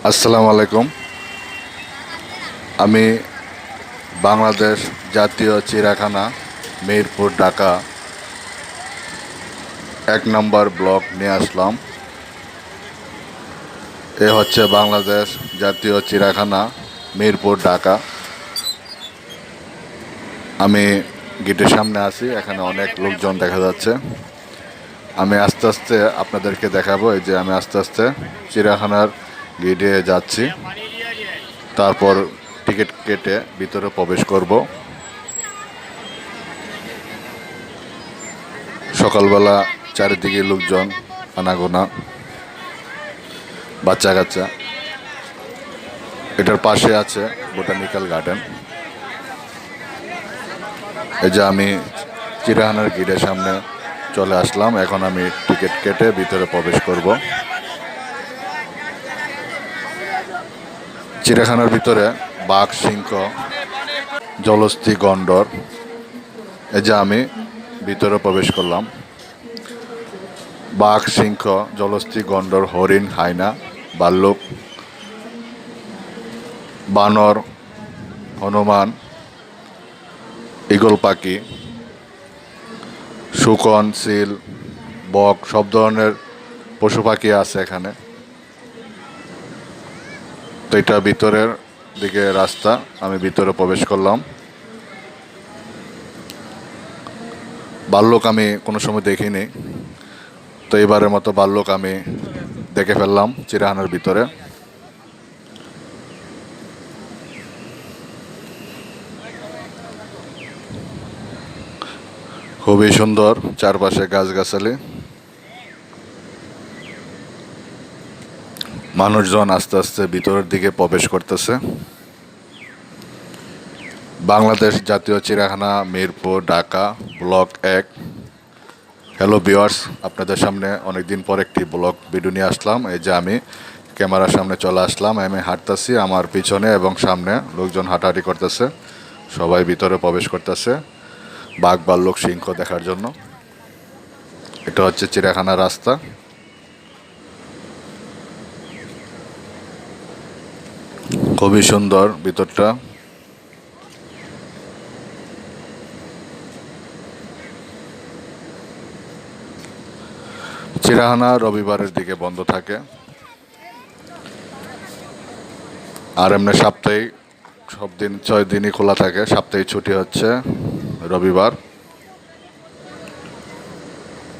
আসসালামু আলাইকুম। আমি বাংলাদেশ জাতীয় চিড়িয়াখানা মিরপুর ঢাকা ১ নম্বর ব্লক নিয়ে আসলাম। এ হচ্ছে বাংলাদেশ জাতীয় চিড়িয়াখানা মিরপুর ঢাকা। আমি গেটের সামনে আছি, এখানে অনেক লোকজন দেখা যাচ্ছে। আমি আস্তে আস্তে আপনাদেরকে দেখাবো। এই যে আমি আস্তে আস্তে চিড়িয়াখানার গেটে যাচ্ছি, তারপর টিকিট কেটে ভিতরে প্রবেশ করব। সকালবেলা চারিদিকে লোকজন, আনাগোনা, বাচ্চা কাচ্চা। এটার পাশে আছে বোটানিক্যাল গার্ডেন। এই যে আমি চিড়িয়াখানার গেটের সামনে চলে আসলাম। এখন আমি টিকিট কেটে ভিতরে প্রবেশ করব। চিড়িয়াখানার ভিতরে বাঘ, সিংহ, জলস্থি, গন্ডর। এই যে আমি ভিতরে প্রবেশ করলাম। বাঘ, সিংহ, জলস্থি, গন্ডর, হরিণ, হায়না, ভাল্লুক, বানর, হনুমান, ঈগল পাখি, শুকন, সিল, বক, সব ধরনের পশু পাখি আছে এখানে। তো এটা ভিতরের দিকে রাস্তা, আমি ভিতরে প্রবেশ করলাম। ভাল্লুক আমি কোনো সময় দেখিনি, তো এবারের মতো ভাল্লুক আমি দেখে ফেললাম চিড়িয়াখানার ভিতরে। খুবই সুন্দর, চারপাশে গাছগাছালি। মানুষজন আস্তে আস্তে ভিতরের দিকে প্রবেশ করতেছে। বাংলাদেশ জাতীয় চিড়িয়াখানা Mirpur Dhaka block ১। Hello viewers, আপনাদের সামনে অনেকদিন পর একটি ব্লগ ভিডিও নিয়ে আসলাম। এই যে আমি ক্যামেরার সামনে চলে আসলাম। আমি হাঁটতেছি, আমার পিছনে এবং সামনে লোকজন হাঁটাহাঁটি করতেছে, সবাই ভিতরে প্রবেশ করতেছে বাঘ, ভাল্লুক, সিংহ দেখার জন্য। এটা হচ্ছে চিড়িয়াখানার রাস্তা। খুবই সুন্দর ভিতরটা। চিড়িয়াখানা রবিবারের দিকে বন্ধ থাকে, আর এমনি সাপ্তাহিক সব দিন ৬ দিনই খোলা থাকে। সাপ্তাহিক ছুটি হচ্ছে রবিবার।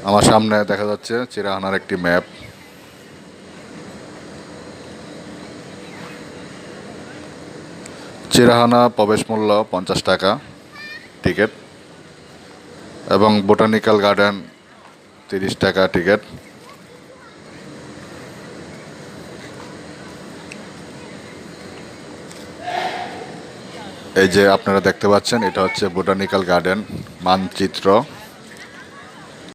আমার সামনে দেখা যাচ্ছে চিড়িয়াখানার একটি ম্যাপ। চিড়িয়াখানা প্রবেশ মূল্য ৫০ টাকা টিকিট, এবং বোটানিক্যাল গার্ডেন ৩০ টাকা টিকিট। এই যে আপনারা দেখতে পাচ্ছেন, এটা হচ্ছে বোটানিক্যাল গার্ডেন মানচিত্র।